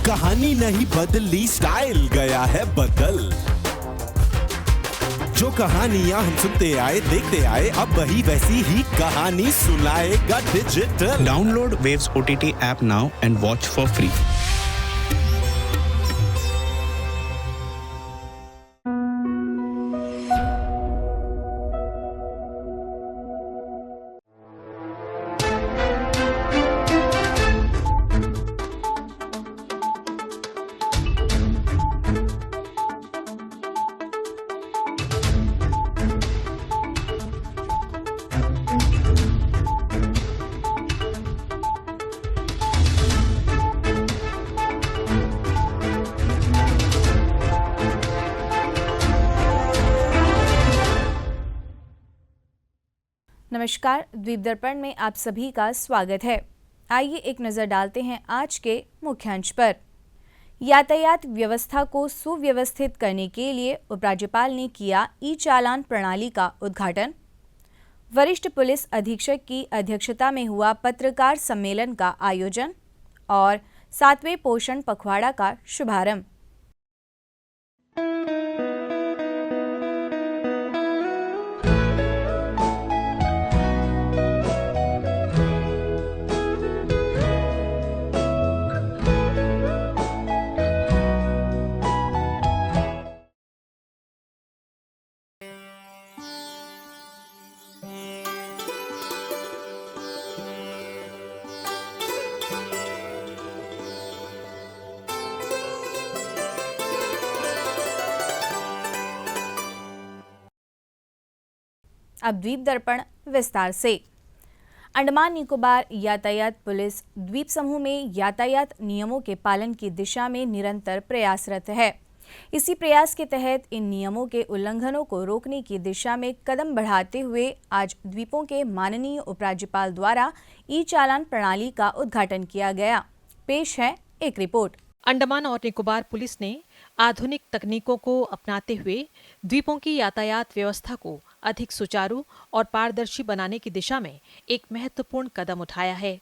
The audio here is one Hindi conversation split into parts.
कहानी नहीं बदली, स्टाइल गया है बदल। जो कहानियां हम सुनते आए देखते आए, अब वही वैसी ही कहानी सुनाएगा digital. Download Waves OTT app now and watch for free. नमस्कार, द्वीप दर्पण में आप सभी का स्वागत है। आइए एक नज़र डालते हैं आज के मुख्यांश पर। यातायात व्यवस्था को सुव्यवस्थित करने के लिए उपराज्यपाल ने किया ई-चालान प्रणाली का उद्घाटन। वरिष्ठ पुलिस अधीक्षक की अध्यक्षता में हुआ पत्रकार सम्मेलन का आयोजन और 7वें पोषण पखवाड़ा का शुभारंभ। अब द्वीप दर्पण विस्तार से। अंडमान निकोबार यातायात पुलिस द्वीप समूह में यातायात नियमों के पालन की दिशा में निरंतर प्रयासरत है। इसी प्रयास के तहत इन नियमों के उल्लंघनों को रोकने की दिशा में कदम बढ़ाते हुए आज द्वीपों के माननीय उपराज्यपाल द्वारा ई-चालान प्रणाली का उद्घाटन किया गया। पेश है एक रिपोर्ट। अंडमान और निकोबार पुलिस ने आधुनिक तकनीकों को अपनाते हुए द्वीपों की यातायात व्यवस्था को अधिक सुचारू और पारदर्शी बनाने की दिशा में एक महत्वपूर्ण कदम उठाया है।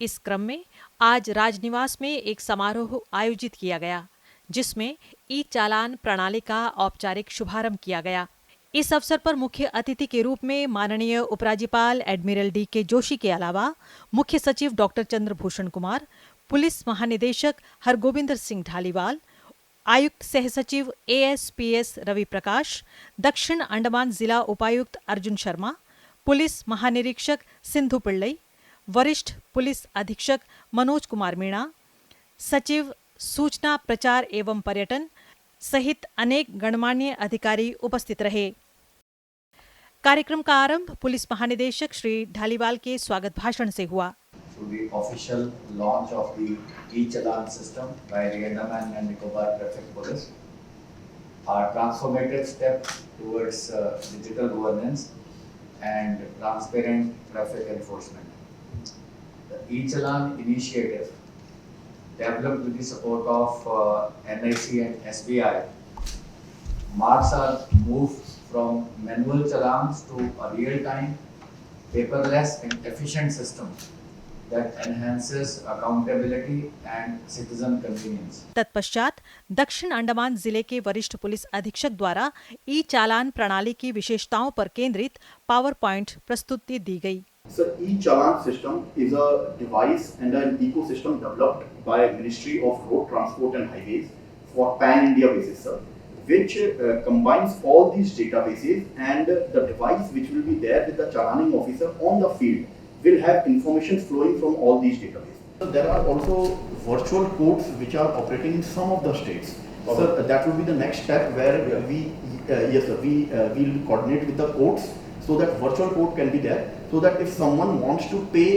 इस क्रम में आज राजनिवास में एक समारोह आयोजित किया गया, जिसमें ई-चालान प्रणाली का औपचारिक शुभारंभ किया गया। इस अवसर पर मुख्य अतिथि के रूप में माननीय उपराज्यपाल एडमिरल D.K. जोशी के अलावा मुख्य सचिव डॉक्टर चंद्रभूषण कुमार, पुलिस महानिदेशक हरगोविंदर सिंह ढालीवाल, आयुक्त सह सचिव ASPS रवि प्रकाश, दक्षिण अंडमान जिला उपायुक्त अर्जुन शर्मा, पुलिस महानिरीक्षक सिंधु पिल्लई, वरिष्ठ पुलिस अधीक्षक मनोज कुमार मीणा, सचिव सूचना प्रचार एवं पर्यटन सहित अनेक गणमान्य अधिकारी उपस्थित रहे। कार्यक्रम का आरंभ पुलिस महानिदेशक श्री ढालीवाल के स्वागत भाषण से हुआ। To the official launch of the e-challan system by the Andaman and Nicobar Traffic Police, our transformative step towards digital governance and transparent traffic enforcement. The e-challan initiative, developed with the support of NIC and SBI, marks our move from manual challans to a real-time, paperless and efficient system that enhances accountability and citizen convenience. तत्पश्चात दक्षिण अंडमान जिले के वरिष्ठ पुलिस अधीक्षक द्वारा ई-चालान प्रणाली की विशेषताओं पर केंद्रित पावर पॉइंट प्रस्तुति दी गई। So e-challan system is a device and an ecosystem developed by Ministry of Road Transport and Highways for pan-India basis, sir, which combines all these databases, and the device which will be there with the challaning officer on the field will have information flowing from all these databases. So there are also virtual courts which are operating in some of the states. So that will be the next step where we will coordinate with the courts so that virtual court can be there, so that if someone wants to pay,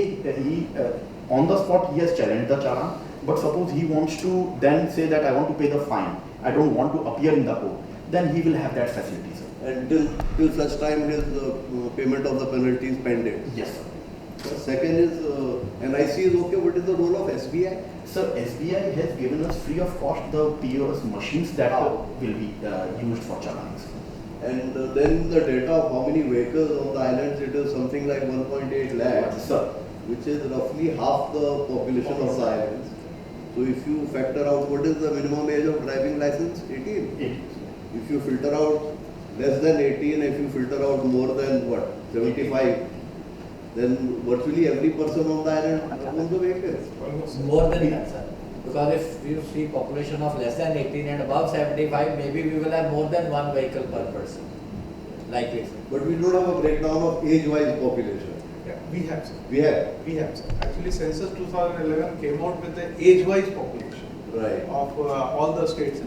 on the spot he has challenged the challan, but suppose he wants to then say that I want to pay the fine, I don't want to appear in the court, then he will have that facility, sir. And till such time his payment of the penalty is pending. Yes, sir. The second is NIC is okay. What is the role of SBI? Sir, SBI has given us free of cost the POS machines that will be used for challans. And then the data of how many vehicles on the islands, it is something like 1.8 lakhs, Sir. which is roughly half the population of the islands. So if you factor out what is the minimum age of driving license, 18. If you filter out less than 18, if you filter out more than what, 75, then virtually every person on the island owns a vehicle. More than that, sir. Because if you see population of less than 18 and above 75, maybe we will have more than one vehicle per person. Likely, sir. But we don't have a breakdown of age-wise population. Yeah, we have, sir. We have. We have, sir. Actually, Census 2011 came out with the age-wise population Right. of all the states.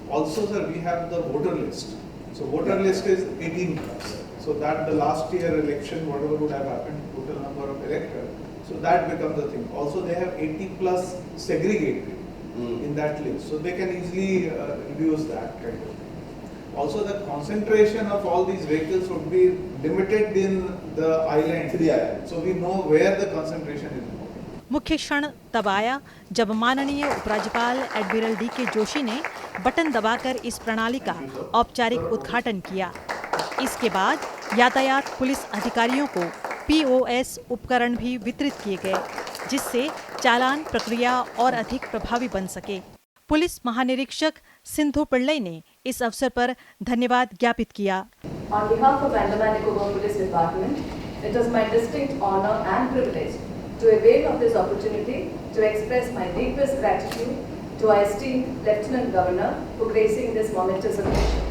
Also, sir, we have the voter list. So voter list is 18 plus. So that the last year election, whatever would have happened, total number of electors. So that becomes the thing. Also, they have 80 plus segregated in that list. So they can easily reduce that kind of thing. Also, the concentration of all these vehicles would be limited in the island. Yeah. So we know where the concentration is more. मुख्य क्षण तब आया जब माननीय उपराज्यपाल एडमिरल डी.के. जोशी ने बटन दबाकर इस प्रणाली का औपचारिक उद्घाटन किया। इसके बाद यातायात पुलिस अधिकारियों को POS उपकरण भी वितरित किए गए, जिससे चालान प्रक्रिया और अधिक प्रभावी बन सके। पुलिस महानिरीक्षक सिंधु पिल्लई ने इस अवसर पर धन्यवाद ज्ञापित किया। On behalf of Andaman Nicobar Police Department, it is my distinct honor and privilege to avail of this opportunity to express my deepest gratitude to our esteemed Lieutenant Governor for gracing this momentous occasion.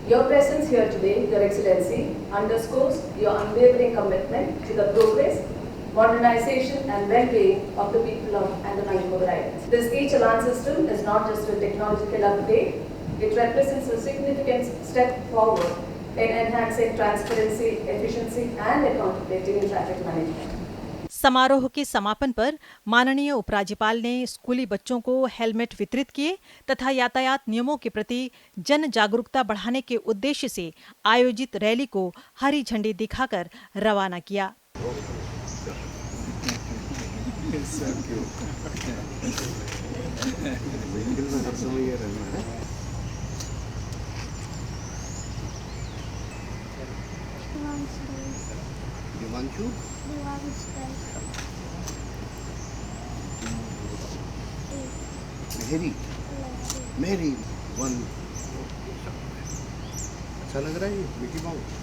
Your presence here today, Your Excellency, underscores your unwavering commitment to the progress, modernization and well-being of the people of Andaman Nicobar Islands. This e-challan system is not just a technological upgrade, it represents a significant step forward in enhancing transparency, efficiency and accountability in traffic management. समारोह के समापन पर माननीय उपराज्यपाल ने स्कूली बच्चों को हेलमेट वितरित किए तथा यातायात नियमों के प्रति जन जागरूकता बढ़ाने के उद्देश्य से आयोजित रैली को हरी झंडी दिखाकर रवाना किया। मेरी वन अच्छा लग रहा है ये मिकी माउस।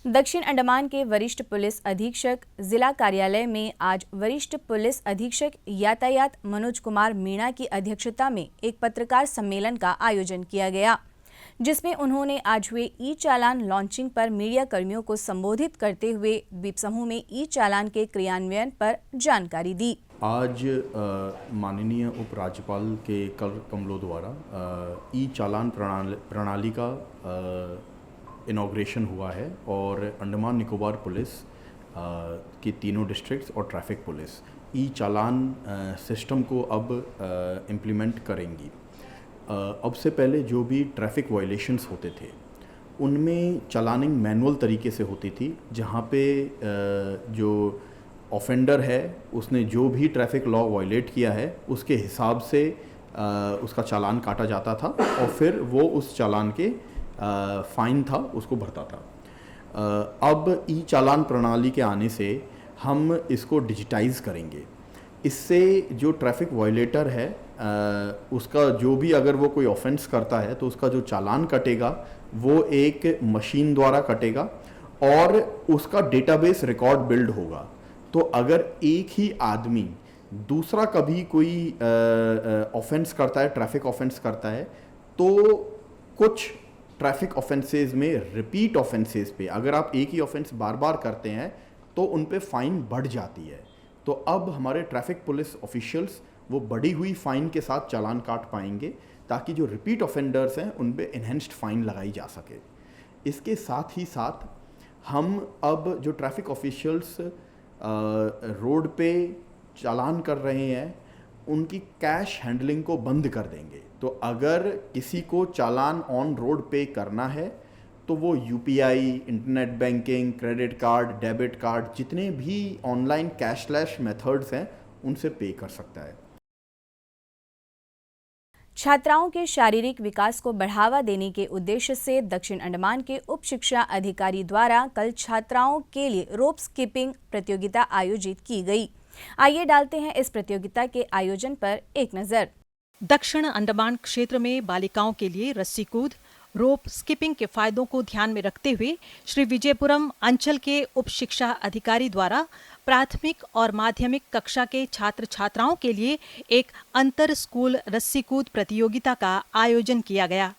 दक्षिण अंडमान के वरिष्ठ पुलिस अधीक्षक जिला कार्यालय में आज वरिष्ठ पुलिस अधीक्षक यातायात मनोज कुमार मीणा की अध्यक्षता में एक पत्रकार सम्मेलन का आयोजन किया गया, जिसमें उन्होंने आज हुए ई चालान लॉन्चिंग पर मीडिया कर्मियों को संबोधित करते हुए द्वीप समूह में ई चालान के क्रियान्वयन पर जानकारी दी। आज माननीय उपराज्यपाल के कर कमलों द्वारा ई चालान प्रणाली का इनॉग्रेशन हुआ है और अंडमान निकोबार पुलिस के तीनों डिस्ट्रिक्ट्स और ट्रैफिक पुलिस ई चालान सिस्टम को अब इम्प्लीमेंट करेंगी। अब से पहले जो भी ट्रैफिक वायलेशंस होते थे उनमें चालानिंग मैनुअल तरीके से होती थी, जहाँ पे जो ऑफेंडर है उसने जो भी ट्रैफिक लॉ वायलेट किया है उसके हिसाब से उसका चालान काटा जाता था और फिर वो उस चालान के फ़ाइन था उसको भरता था। अब ई चालान प्रणाली के आने से हम इसको डिजिटाइज़ करेंगे। इससे जो ट्रैफिक वायलेटर है उसका जो भी अगर वो कोई ऑफेंस करता है तो उसका जो चालान कटेगा वो एक मशीन द्वारा कटेगा और उसका डेटाबेस रिकॉर्ड बिल्ड होगा। तो अगर एक ही आदमी दूसरा कभी कोई ऑफेंस करता है, ट्रैफिक ऑफेंस करता है, तो कुछ ट्रैफिक ऑफेंसेस में रिपीट ऑफेंसेस पे अगर आप एक ही ऑफेंस बार बार करते हैं तो उन पे फ़ाइन बढ़ जाती है। तो अब हमारे ट्रैफिक पुलिस ऑफिशियल्स वो बढ़ी हुई फ़ाइन के साथ चालान काट पाएंगे ताकि जो रिपीट ऑफेंडर्स हैं उन पे इन्हेंस्ड फ़ाइन लगाई जा सके। इसके साथ ही साथ हम अब जो ट्रैफिक ऑफिशियल्स रोड पे चालान कर रहे हैं उनकी कैश हैंडलिंग को बंद कर देंगे। तो अगर किसी को चालान ऑन रोड पे करना है तो वो UPI, internet banking, credit card, debit card, जितने भी ऑनलाइन कैशलेस मेथड्स हैं उनसे पे कर सकता है। छात्राओं के शारीरिक विकास को बढ़ावा देने के उद्देश्य से दक्षिण अंडमान के उप शिक्षा अधिकारी द्वारा कल छात्राओं के लिए रोप स्किपिंग प्रतियोगिता आयोजित की गई। आइए डालते हैं इस प्रतियोगिता के आयोजन पर एक नजर। दक्षिण अंडमान क्षेत्र में बालिकाओं के लिए रस्सी कूद, रोप स्किपिंग के फायदों को ध्यान में रखते हुए श्री विजयपुरम अंचल के उप शिक्षा अधिकारी द्वारा प्राथमिक और माध्यमिक कक्षा के छात्र छात्राओं के लिए एक अंतर स्कूल रस्सी कूद प्रतियोगिता का आयोजन किया गया।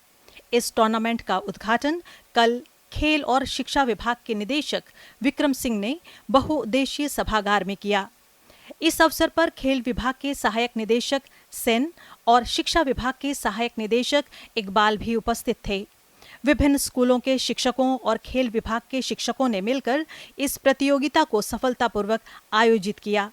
इस टूर्नामेंट का उद्घाटन कल खेल और शिक्षा विभाग के निदेशक विक्रम सिंह ने बहुउद्देशीय सभागार में किया। इस अवसर पर खेल विभाग के सहायक निदेशक सेन और शिक्षा विभाग के सहायक निदेशक इकबाल भी उपस्थित थे। विभिन्न स्कूलों के शिक्षकों और खेल विभाग के शिक्षकों ने मिलकर इस प्रतियोगिता को सफलतापूर्वक आयोजित किया।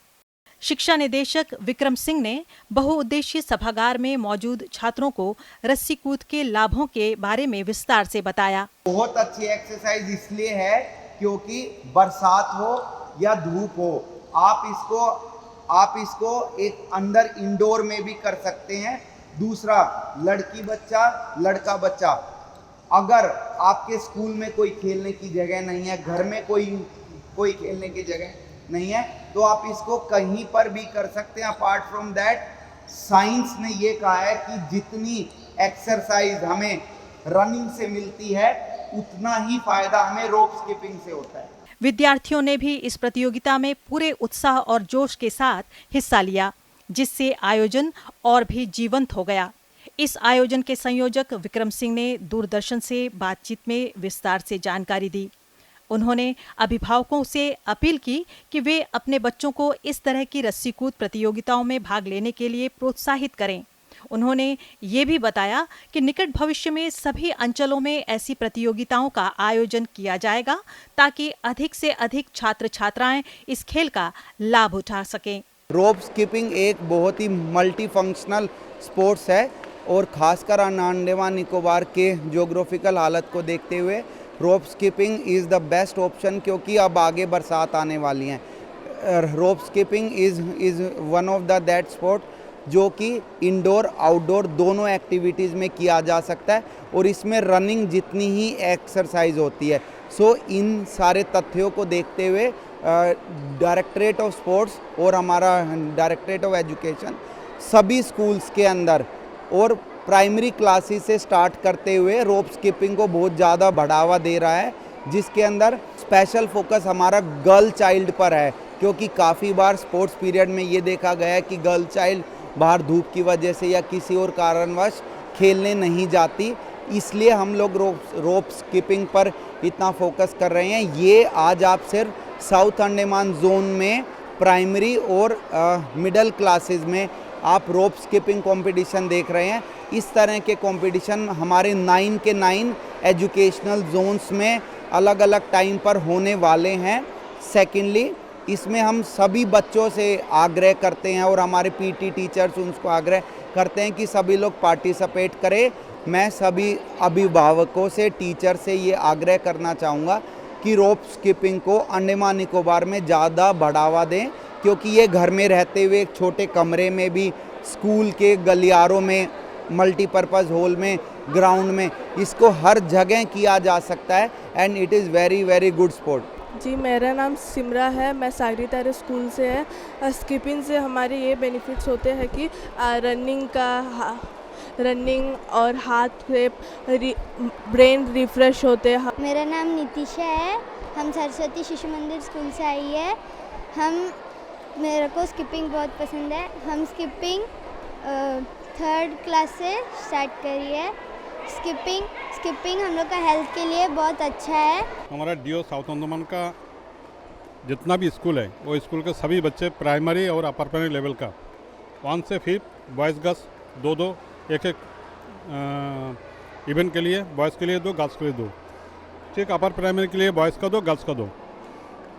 शिक्षा निदेशक विक्रम सिंह ने बहुउद्देशीय सभागार में मौजूद छात्रों को रस्सी कूद के लाभों के बारे में विस्तार से बताया। बहुत अच्छी एक्सरसाइज इसलिए है क्योंकि बरसात हो या धूप हो, आप इसको एक अंदर इंडोर में भी कर सकते हैं। दूसरा, लड़की बच्चा लड़का बच्चा, अगर आपके स्कूल में कोई खेलने की जगह नहीं है, घर में कोई खेलने की जगह नहीं है, तो आप इसको कहीं पर भी कर सकते हैं। अपार्ट फ्रॉम दैट, साइंस ने ये कहा है कि जितनी एक्सरसाइज हमें रनिंग से मिलती है उतना ही फायदा हमें रोप स्किपिंग से होता है। विद्यार्थियों ने भी इस प्रतियोगिता में पूरे उत्साह और जोश के साथ हिस्सा लिया, जिससे आयोजन और भी जीवंत हो गया। इस आयोजन के संयोजक विक्रम सिंह ने दूरदर्शन से बातचीत में विस्तार से जानकारी दी। उन्होंने अभिभावकों से अपील की कि वे अपने बच्चों को इस तरह की रस्सी कूद प्रतियोगिताओं में भाग लेने के लिए प्रोत्साहित करें। उन्होंने ये भी बताया कि निकट भविष्य में सभी अंचलों में ऐसी प्रतियोगिताओं का आयोजन किया जाएगा ताकि अधिक से अधिक छात्र छात्राएं इस खेल का लाभ उठा सकें। रोप स्किपिंग एक बहुत ही मल्टी फंक्शनल स्पोर्ट्स है और खासकर अंडमान निकोबार के ज्योग्राफिकल हालत को देखते हुए rope skipping is the best option, क्योंकि अब आगे बरसात आने वाली है। Rope skipping is one of the that sport जो कि इंडोर आउटडोर दोनों एक्टिविटीज़ में किया जा सकता है और इसमें रनिंग जितनी ही एक्सरसाइज होती है। सो इन सारे तथ्यों को देखते हुए डायरेक्टरेट ऑफ स्पोर्ट्स और हमारा डायरेक्टरेट ऑफ एजुकेशन सभी स्कूल्स के अंदर और प्राइमरी क्लासेस से स्टार्ट करते हुए रोप स्किपिंग को बहुत ज़्यादा बढ़ावा दे रहा है, जिसके अंदर स्पेशल फोकस हमारा गर्ल चाइल्ड पर है, क्योंकि काफ़ी बार स्पोर्ट्स पीरियड में ये देखा गया है कि गर्ल चाइल्ड बाहर धूप की वजह से या किसी और कारणवश खेलने नहीं जाती, इसलिए हम लोग रोप स्किपिंग पर इतना फोकस कर रहे हैं। ये आज आप सिर्फ साउथ अंडमान जोन में प्राइमरी और मिडिल क्लासेस में आप रोप स्किपिंग कंपटीशन देख रहे हैं। इस तरह के कंपटीशन हमारे 9 के 9 एजुकेशनल जोन्स में अलग अलग टाइम पर होने वाले हैं। सेकेंडली, इसमें हम सभी बच्चों से आग्रह करते हैं और हमारे पीटी टीचर्स उनको आग्रह करते हैं कि सभी लोग पार्टिसिपेट करें। मैं सभी अभिभावकों से, टीचर से ये आग्रह करना चाहूँगा कि रोप स्किपिंग को अंडमान निकोबार में ज़्यादा बढ़ावा दें, क्योंकि ये घर में रहते हुए एक छोटे कमरे में भी, स्कूल के गलियारों में, मल्टीपर्पज़ हॉल में, ग्राउंड में, इसको हर जगह किया जा सकता है and it is very very good sport. जी, मेरा नाम सिमरा है, मैं सागरी तारे स्कूल से है। स्किपिंग से हमारे ये बेनिफिट्स होते हैं कि रनिंग और हाथ से ब्रेन रिफ्रेश होते हैं। मेरा नाम नितिशा है, हम सरस्वती शिशु मंदिर स्कूल से आई है। मेरे को स्किपिंग बहुत पसंद है। हम स्किपिंग 3rd क्लास से स्टार्ट करी है। स्किपिंग हम लोग का हेल्थ के लिए बहुत अच्छा है। हमारा डीओ साउथ अंडमान का जितना भी स्कूल है वो स्कूल के सभी बच्चे प्राइमरी और अपर प्राइमरी लेवल का 1 से 5 बॉयज़ गर्ल्स 2-2 एक इवेंट के लिए, बॉयज़ के लिए 2, गर्ल्स के लिए 2, ठीक अपर प्राइमरी के लिए बॉयज़ का दो, गर्ल्स का दो।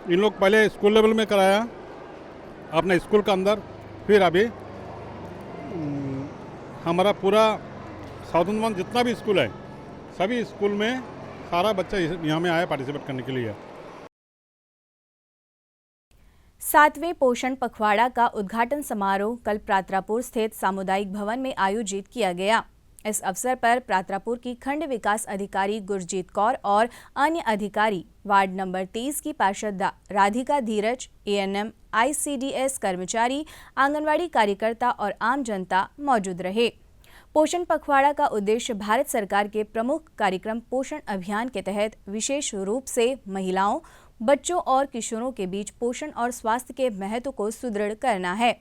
इन लोग पहले स्कूल लेवल में कराया अपने स्कूल के अंदर, फिर अभी हमारा पूरा साउथ अंडमान जितना भी स्कूल है सभी स्कूल में सारा बच्चा यहाँ में आया पार्टिसिपेट करने के लिए। 7वें पोषण पखवाड़ा का उद्घाटन समारोह कल प्रात्रापुर स्थित सामुदायिक भवन में आयोजित किया गया। इस अवसर पर प्रात्रापुर की खंड विकास अधिकारी गुरजीत कौर और अन्य अधिकारी, वार्ड नंबर 23 की पार्षद राधिका धीरज, ANM, ICDS कर्मचारी, आंगनवाड़ी कार्यकर्ता और आम जनता मौजूद रहे। पोषण पखवाड़ा का उद्देश्य भारत सरकार के प्रमुख कार्यक्रम पोषण अभियान के तहत विशेष रूप से महिलाओं, बच्चों और किशोरों के बीच पोषण और स्वास्थ्य के महत्व को सुदृढ़ करना है।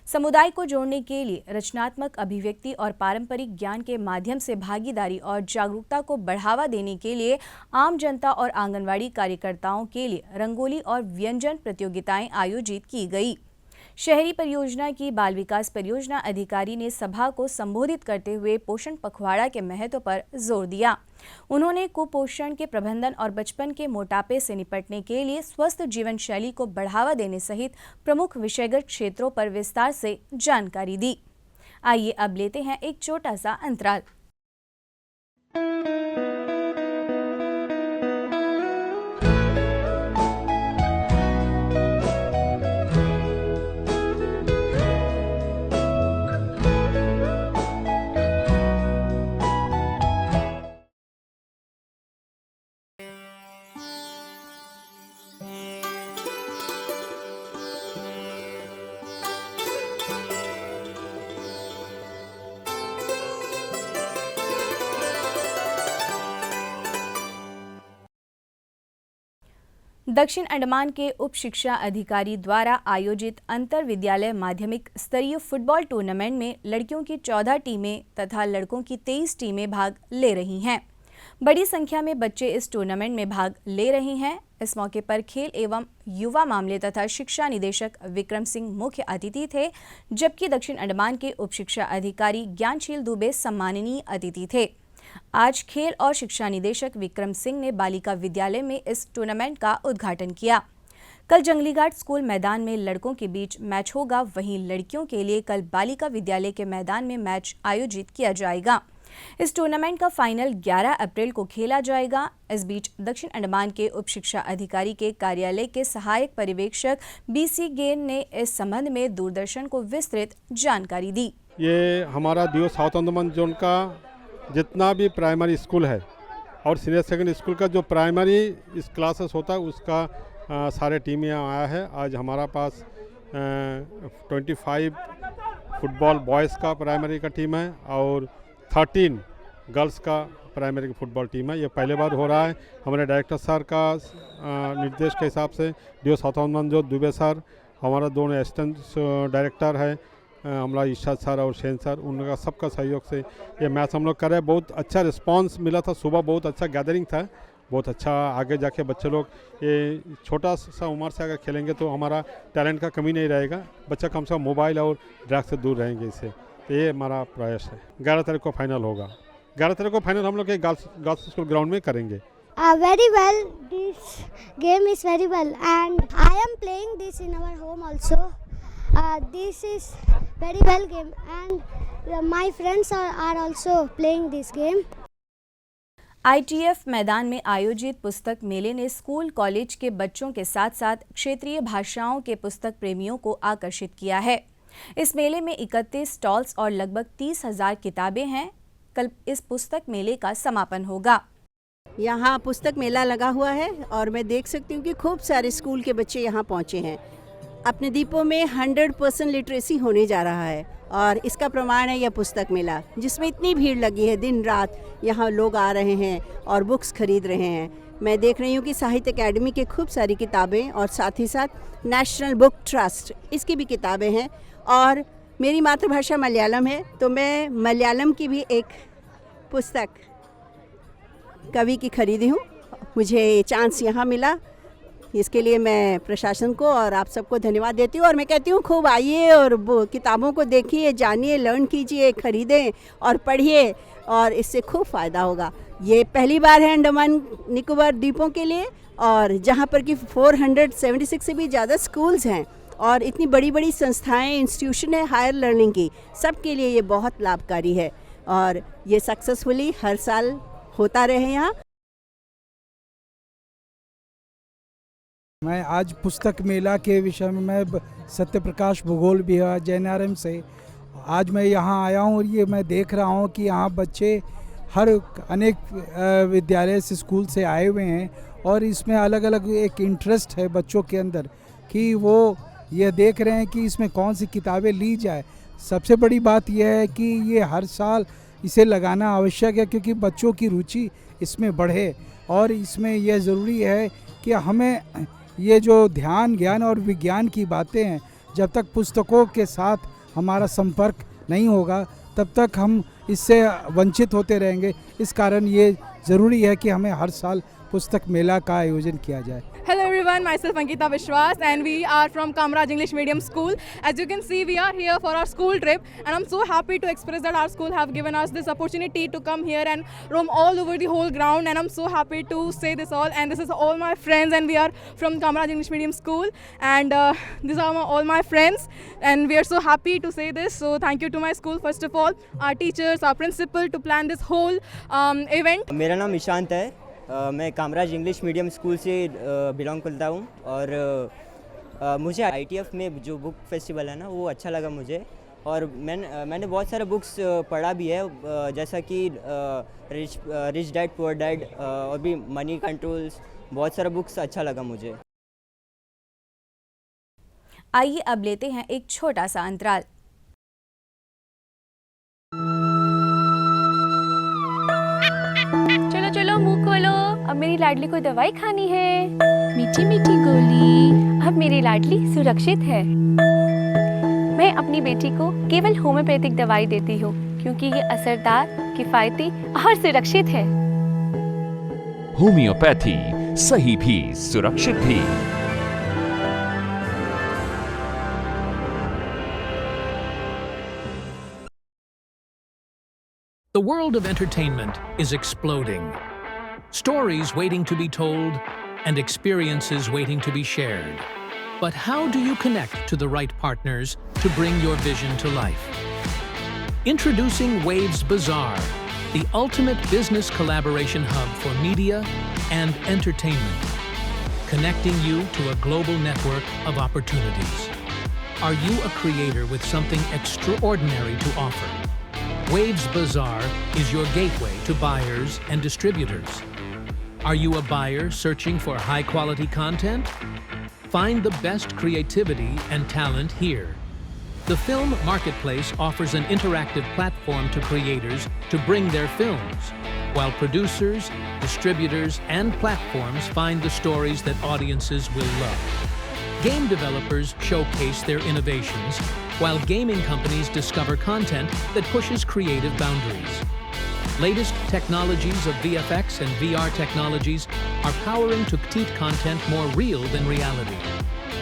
समुदाय को जोड़ने के लिए रचनात्मक अभिव्यक्ति और पारंपरिक ज्ञान के माध्यम से भागीदारी और जागरूकता को बढ़ावा देने के लिए आम जनता और आंगनवाड़ी कार्यकर्ताओं के लिए रंगोली और व्यंजन प्रतियोगिताएं आयोजित की गई। शहरी परियोजना की बाल विकास परियोजना अधिकारी ने सभा को संबोधित करते हुए पोषण पखवाड़ा के महत्व पर जोर दिया। उन्होंने कुपोषण के प्रबंधन और बचपन के मोटापे से निपटने के लिए स्वस्थ जीवन शैली को बढ़ावा देने सहित प्रमुख विषयगत क्षेत्रों पर विस्तार से जानकारी दी। आइए अब लेते हैं एक छोटा सा अंतराल। दक्षिण अंडमान के उप शिक्षा अधिकारी द्वारा आयोजित अंतर विद्यालय माध्यमिक स्तरीय फुटबॉल टूर्नामेंट में लड़कियों की 14 टीमें तथा लड़कों की 23 टीमें भाग ले रही हैं। बड़ी संख्या में बच्चे इस टूर्नामेंट में भाग ले रहे हैं। इस मौके पर खेल एवं युवा मामले तथा शिक्षा निदेशक विक्रम सिंह मुख्य अतिथि थे, जबकि दक्षिण अंडमान के उप शिक्षा अधिकारी ज्ञानशील दुबे सम्माननीय अतिथि थे। आज खेल और शिक्षा निदेशक विक्रम सिंह ने बालिका विद्यालय में इस टूर्नामेंट का उद्घाटन किया। कल जंगलीघाट स्कूल मैदान में लड़कों के बीच मैच होगा, वहीं लड़कियों के लिए कल बालिका विद्यालय के मैदान में मैच आयोजित किया जाएगा। इस टूर्नामेंट का फाइनल 11 अप्रैल को खेला जाएगा। इस बीच दक्षिण अंडमान के उप शिक्षा अधिकारी के कार्यालय के सहायक पर्यवेक्षक BC गेन ने इस संबंध में दूरदर्शन को विस्तृत जानकारी दी। ये हमारा दियो साउथ अंडमान जोन का जितना भी प्राइमरी स्कूल है और सीनियर सेकेंडरी स्कूल का जो प्राइमरी इस क्लासेस होता है उसका सारे टीम यहाँ आया है। आज हमारा पास 25 फुटबॉल बॉयज़ का प्राइमरी का टीम है और 13 गर्ल्स का प्राइमरी की फुटबॉल टीम है। ये पहले बार हो रहा है। हमारे डायरेक्टर सर का निर्देश के हिसाब से दियो साउथ अंडमान जो दुबे सर, हमारा दोनों असिस्टेंट डायरेक्टर है हमारा इशाद सर और शैन सर, उनका सबका सहयोग से ये मैच हम लोग कर रहे हैं। बहुत अच्छा रिस्पांस मिला था। सुबह बहुत अच्छा गैदरिंग था, बहुत अच्छा। आगे जाके बच्चे लोग ये छोटा सा उम्र से अगर खेलेंगे तो हमारा टैलेंट का कमी नहीं रहेगा। बच्चा कम से कम मोबाइल और ड्रग्स से दूर रहेंगे इससे। तो ये हमारा प्रयास है। 11 तारीख को फाइनल होगा। 11 तारीख को फाइनल हम लोग गर्ल्स स्कूल ग्राउंड में करेंगे। Very well, this game is very well and I am playing this in our home also. This is very well game and my friends are also playing this game. ITF मैदान में आयोजित पुस्तक मेले ने स्कूल कॉलेज के बच्चों के साथ साथ क्षेत्रीय भाषाओं के पुस्तक प्रेमियों को आकर्षित किया है। इस मेले में 31 स्टॉल्स और लगभग 30,000 किताबें हैं। कल इस पुस्तक मेले का समापन होगा। यहाँ पुस्तक मेला लगा हुआ है और मैं देख सकती हूँ कि खूब सारे स्कूल के बच्चे यहाँ पहुँचे हैं। अपने द्वीपों में 100% लिटरेसी होने जा रहा है और इसका प्रमाण है यह पुस्तक मेला, जिसमें इतनी भीड़ लगी है। दिन रात यहाँ लोग आ रहे हैं और बुक्स खरीद रहे हैं। मैं देख रही हूँ कि साहित्य अकेडमी के खूब सारी किताबें और साथ ही साथ नेशनल बुक ट्रस्ट इसकी भी किताबें हैं। और मेरी मातृभाषा मलयालम है तो मैं मलयालम की भी एक पुस्तक कवि की खरीदी हूँ। मुझे चांस यहाँ मिला इसके लिए मैं प्रशासन को और आप सबको धन्यवाद देती हूँ और मैं कहती हूँ खूब आइए और वो किताबों को देखिए, जानिए, लर्न कीजिए, खरीदें और पढ़िए और इससे खूब फ़ायदा होगा। ये पहली बार है अंडमान निकोबार द्वीपों के लिए और जहाँ पर कि 476 से भी ज़्यादा स्कूल्स हैं और इतनी बड़ी बड़ी संस्थाएं, इंस्टीट्यूशन है हायर लर्निंग की, सबके लिए ये बहुत लाभकारी है और ये सक्सेसफुली हर साल होता रहे यहाँ। मैं आज पुस्तक मेला के विषय में मैं सत्यप्रकाश भूगोल विभाग जैनारम से आज मैं यहाँ आया हूँ और ये मैं देख रहा हूँ कि यहाँ बच्चे हर अनेक विद्यालय से, स्कूल से आए हुए हैं और इसमें अलग अलग एक इंटरेस्ट है बच्चों के अंदर कि वो ये देख रहे हैं कि इसमें कौन सी किताबें ली जाए। सबसे बड़ी बात यह है कि ये हर साल इसे लगाना आवश्यक है क्योंकि बच्चों की रुचि इसमें बढ़े और इसमें यह ज़रूरी है कि हमें ये जो ध्यान, ज्ञान और विज्ञान की बातें हैं, जब तक पुस्तकों के साथ हमारा संपर्क नहीं होगा तब तक हम इससे वंचित होते रहेंगे। इस कारण ये ज़रूरी है कि हमें हर साल पुस्तक मेला का आयोजन किया जाए। Hello everyone, myself Ankita Vishwas and we are from Kamraj English Medium School. As you can see, we are here for our school trip and I'm so happy to express that our school have given us this opportunity to come here and roam all over the whole ground, and I'm so happy to say this all, and this is all my friends and we are from Kamraj English Medium School and these are all my friends and we are so happy to say this. So thank you to my school, first of all, our teachers, our principal to plan this whole event. मेरा नाम ईशांत है, मैं कामराज इंग्लिश मीडियम स्कूल से बिलोंग करता हूँ और मुझे ITF में जो बुक फेस्टिवल है ना वो अच्छा लगा मुझे और मैंने बहुत सारे बुक्स पढ़ा भी है, जैसा कि रिच डैड पुअर डैड और भी मनी कंट्रोल्स, बहुत सारे बुक्स अच्छा लगा मुझे। आइए अब लेते हैं एक छोटा सा अंतराल। चलो चलो मुंह खोलो, अब मेरी लाडली को दवाई खानी है। मीठी मीठी गोली, अब मेरी लाडली सुरक्षित है। मैं अपनी बेटी को केवल होम्योपैथिक दवाई देती हूँ क्योंकि ये असरदार, किफायती और सुरक्षित है। होम्योपैथी, सही भी सुरक्षित भी। The world of entertainment is exploding. Stories waiting to be told and experiences waiting to be shared. But how do you connect to the right partners to bring your vision to life? Introducing Waves Bazaar, the ultimate business collaboration hub for media and entertainment, connecting you to a global network of opportunities. Are you a creator with something extraordinary to offer? Waves Bazaar is your gateway to buyers and distributors. Are you a buyer searching for high-quality content? Find the best creativity and talent here. The Film Marketplace offers an interactive platform to creators to bring their films, while producers, distributors, and platforms find the stories that audiences will love. Game developers showcase their innovations, while gaming companies discover content that pushes creative boundaries. Latest technologies of VFX and VR technologies are powering Tuktit content more real than reality,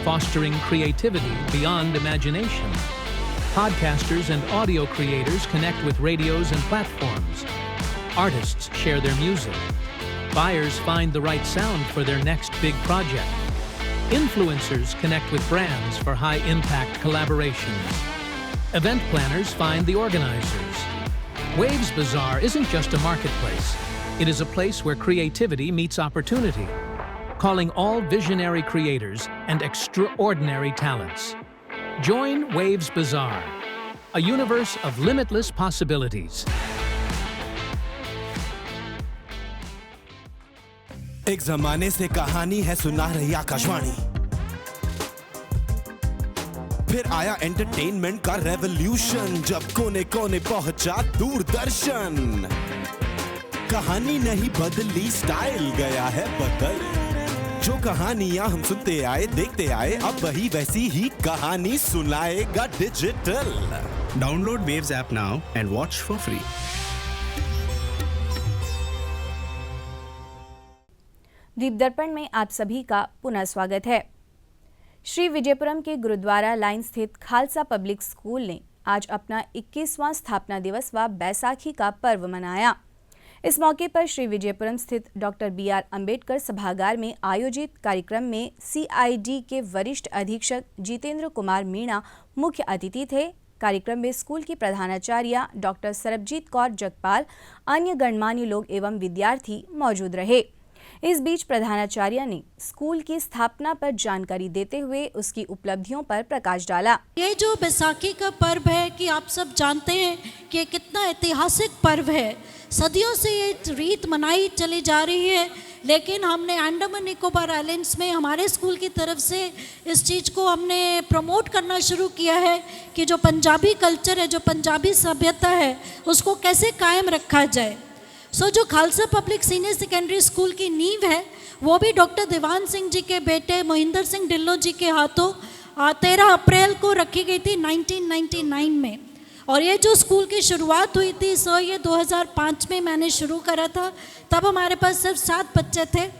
fostering creativity beyond imagination. Podcasters and audio creators connect with radios and platforms. Artists share their music. Buyers find the right sound for their next big project. Influencers connect with brands for high-impact collaborations. Event planners find the organizers. Waves Bazaar isn't just a marketplace. It is a place where creativity meets opportunity, calling all visionary creators and extraordinary talents. Join Waves Bazaar, a universe of limitless possibilities. एक जमाने से कहानी है सुना रही आकाशवाणी, फिर आया एंटरटेनमेंट का रेवोल्यूशन, जब कोने कोने पहुंचा दूरदर्शन। कहानी नहीं बदली, स्टाइल गया है बदल। जो कहानियां हम सुनते आए, देखते आए, अब वही वैसी ही कहानी सुनाएगा digital. Download Waves app now and watch for free. द्वीप दर्पण में आप सभी का पुनः स्वागत है। श्री विजयपुरम के गुरुद्वारा लाइन स्थित खालसा पब्लिक स्कूल ने आज अपना 21वां स्थापना दिवस व बैसाखी का पर्व मनाया। इस मौके पर श्री विजयपुरम स्थित डॉक्टर BR अंबेडकर सभागार में आयोजित कार्यक्रम में CID के वरिष्ठ अधीक्षक जितेंद्र कुमार मीणा मुख्य अतिथि थे। कार्यक्रम में स्कूल की प्रधानाचार्य डॉक्टर सरबजीत कौर जगपाल, अन्य गणमान्य लोग एवं विद्यार्थी मौजूद रहे। इस बीच प्रधानाचार्य ने स्कूल की स्थापना पर जानकारी देते हुए उसकी उपलब्धियों पर प्रकाश डाला। ये जो बैसाखी का पर्व है कि आप सब जानते हैं कि कितना ऐतिहासिक पर्व है। सदियों से ये रीत मनाई चली जा रही है, लेकिन हमने अंडमान निकोबार आइलैंड्स में हमारे स्कूल की तरफ से इस चीज़ को हमने प्रमोट करना शुरू किया है कि जो पंजाबी कल्चर है, जो पंजाबी सभ्यता है, उसको कैसे कायम रखा जाए। जो Khalsa public senior secondary school की नींव है वो भी डॉक्टर दीवान सिंह जी के बेटे मोहिंदर सिंह ढिल्लों जी के हाथों 13 अप्रैल को रखी गई थी 1999 में। और ये जो स्कूल की शुरुआत हुई थी ये 2005 में मैंने शुरू करा था। तब हमारे पास सिर्फ 7 बच्चे थे।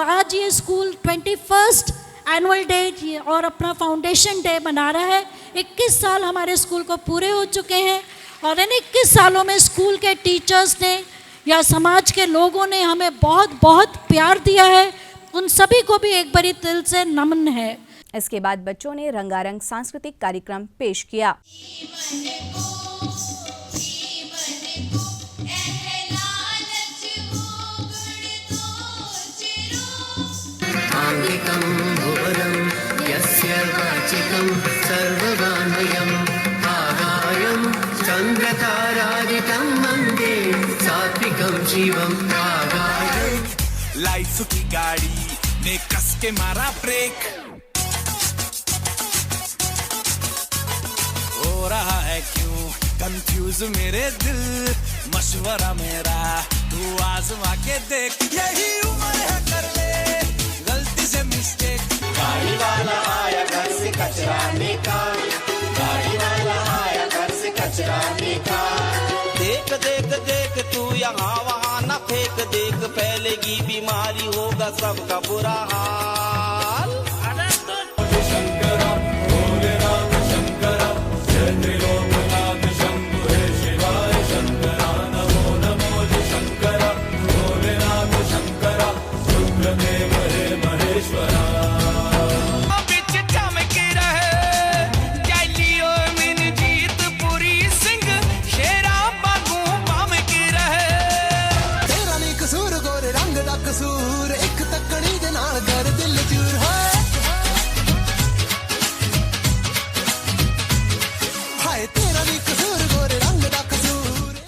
आज ये स्कूल 21st एनुअल डे और अपना फाउंडेशन डे मना रहा है। 21 साल हमारे स्कूल को पूरे हो चुके हैं और इन 21 सालों में स्कूल के टीचर्स ने या समाज के लोगों ने हमें बहुत बहुत प्यार दिया है। उन सभी को भी एक बारी दिल से नमन है। इसके बाद बच्चों ने रंगारंग सांस्कृतिक कार्यक्रम पेश किया। लाइफ की गाड़ी ने कस के मारा ब्रेक, हो रहा है क्यों कंफ्यूज मेरे दिल, मशवरा मेरा तू आजमा के देख, यही उम्र है कर ले गलती से मिस्टेक। गाड़ी वाला आया घर से कचरा निकाल, गाड़ी वाला आया घर से कचरा निकाल। देख देख देख तू यहाँ वहाँ न फेंक, देख फैलेगी बीमारी होगा सबका बुरा हाल। शंकरा भोले राम शंकरा जय त्रिलोकनाथ शंभु हे शिवाय शंकरा नमो नमो शंकरा भोले राम शंकरा रुद्रदेव हे महेश्वरा।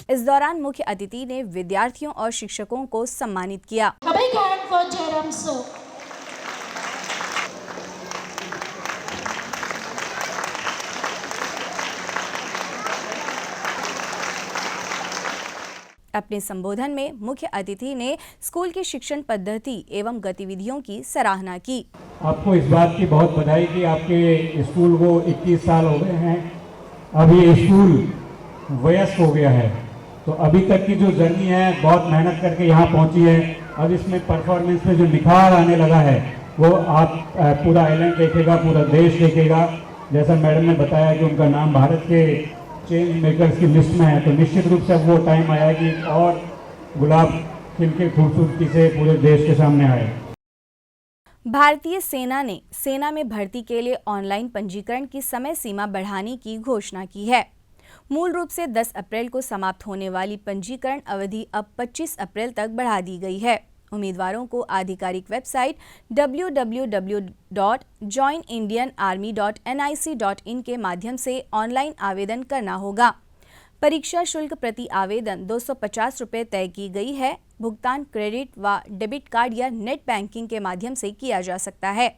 इस दौरान मुख्य अतिथि ने विद्यार्थियों और शिक्षकों को सम्मानित किया। अपने संबोधन में मुख्य अतिथि ने स्कूल की शिक्षण पद्धति एवं गतिविधियों की सराहना की। आपको इस बात की बहुत बधाई कि आपके स्कूल को 21 साल हो गए हैं। अब ये स्कूल वयस्क हो गया है, तो अभी तक की जो जर्नी है बहुत मेहनत करके यहाँ पहुँची है। अब इसमें परफॉर्मेंस में जो निखार आने लगा है वो आप पूरा आइलैंड देखेगा, पूरा देश देखेगा। जैसा मैडम ने बताया कि उनका नाम भारत के चेंज मेकर्स की लिस्ट में है, तो निश्चित रूप से वो टाइम आया कि और गुलाब खिल के खूबसूरती से पूरे देश के सामने आए। भारतीय सेना ने सेना में भर्ती के लिए ऑनलाइन पंजीकरण की समय सीमा बढ़ाने की घोषणा की है। मूल रूप से 10 अप्रैल को समाप्त होने वाली पंजीकरण अवधि अब 25 अप्रैल तक बढ़ा दी गई है। उम्मीदवारों को आधिकारिक वेबसाइट www.joinindianarmy.nic.in के माध्यम से ऑनलाइन आवेदन करना होगा। परीक्षा शुल्क प्रति आवेदन 250 रुपये तय की गई है। भुगतान क्रेडिट व डेबिट कार्ड या नेट बैंकिंग के माध्यम से किया जा सकता है।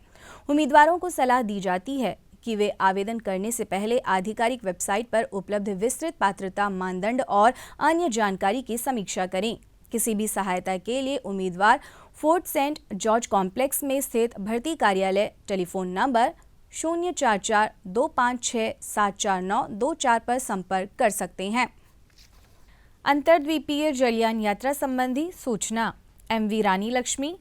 उम्मीदवारों को सलाह दी जाती है कि वे आवेदन करने से पहले आधिकारिक वेबसाइट पर उपलब्ध विस्तृत पात्रता मानदंड और अन्य जानकारी की समीक्षा करें। किसी भी सहायता के लिए उम्मीदवार फोर्ट सेंट जॉर्ज कॉम्प्लेक्स में स्थित भर्ती कार्यालय टेलीफोन नंबर 044-256-74924 पर संपर्क कर सकते हैं। अंतर्द्वीपीय जलयान यात्रा संबंधी सूचना। MV रानी लक्ष्मी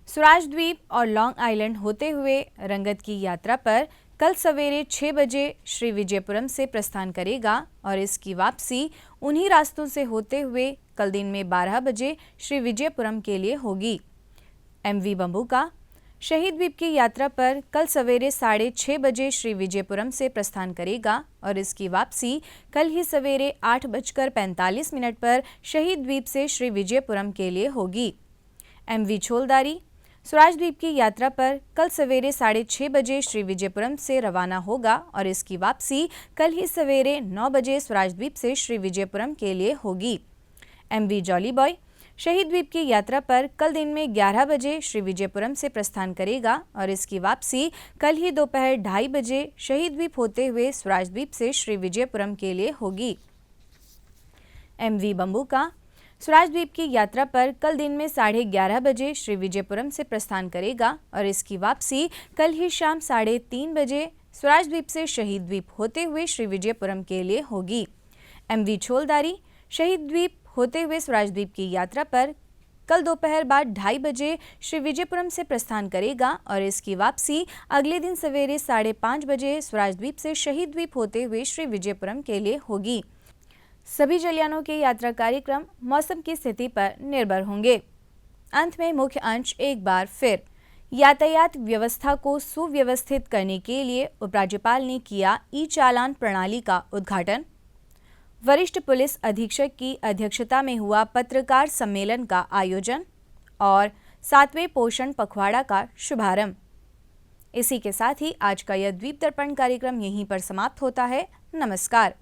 स्वराज द्वीप और लॉन्ग आइलैंड होते हुए रंगत की यात्रा पर कल सवेरे 6 बजे श्री विजयपुरम से प्रस्थान करेगा और इसकी वापसी उन्हीं रास्तों से होते हुए कल दिन में 12 बजे श्री विजयपुरम के लिए होगी। MV बंबूका शहीद द्वीप की यात्रा पर कल सवेरे 6:30 बजे श्री विजयपुरम से प्रस्थान करेगा और इसकी वापसी कल ही सवेरे 8:45 पर शहीद द्वीप से श्री विजयपुरम के लिए होगी। MV छोलदारी स्वराज द्वीप की यात्रा पर कल सवेरे 6:30 बजे श्री विजयपुरम से रवाना होगा और इसकी वापसी कल ही सवेरे 9 बजे स्वराज द्वीप से श्री विजयपुरम के लिए होगी। MV जॉली बॉय शहीद द्वीप की यात्रा पर कल दिन में 11 बजे श्री विजयपुरम से प्रस्थान करेगा और इसकी वापसी कल ही दोपहर 2:30 बजे शहीद द्वीप होते हुए स्वराज द्वीप से श्री विजयपुरम के लिए होगी। MV बंबूका स्वराज द्वीप की यात्रा पर कल दिन में 11:30 बजे श्री विजयपुरम से प्रस्थान करेगा और इसकी वापसी कल ही शाम 3:30 बजे स्वराज द्वीप से शहीद द्वीप होते हुए श्री विजयपुरम के लिए होगी। MV छोलदारी शहीद द्वीप होते हुए स्वराज द्वीप की यात्रा पर कल दोपहर बाद 2:30 बजे श्री विजयपुरम से प्रस्थान करेगा और इसकी वापसी अगले दिन सवेरे 5:30 बजे स्वराज द्वीप से शहीद द्वीप होते हुए श्री विजयपुरम के लिए होगी। सभी जलयानों के यात्रा कार्यक्रम मौसम की स्थिति पर निर्भर होंगे। अंत में मुख्य अंश एक बार फिर। यातायात व्यवस्था को सुव्यवस्थित करने के लिए उपराज्यपाल ने किया ई-चालान प्रणाली का उद्घाटन। वरिष्ठ पुलिस अधीक्षक की अध्यक्षता में हुआ पत्रकार सम्मेलन का आयोजन और 7वें पोषण पखवाड़ा का शुभारंभ। इसी के साथ ही आज का यह द्वीप दर्पण कार्यक्रम यहीं पर समाप्त होता है। नमस्कार।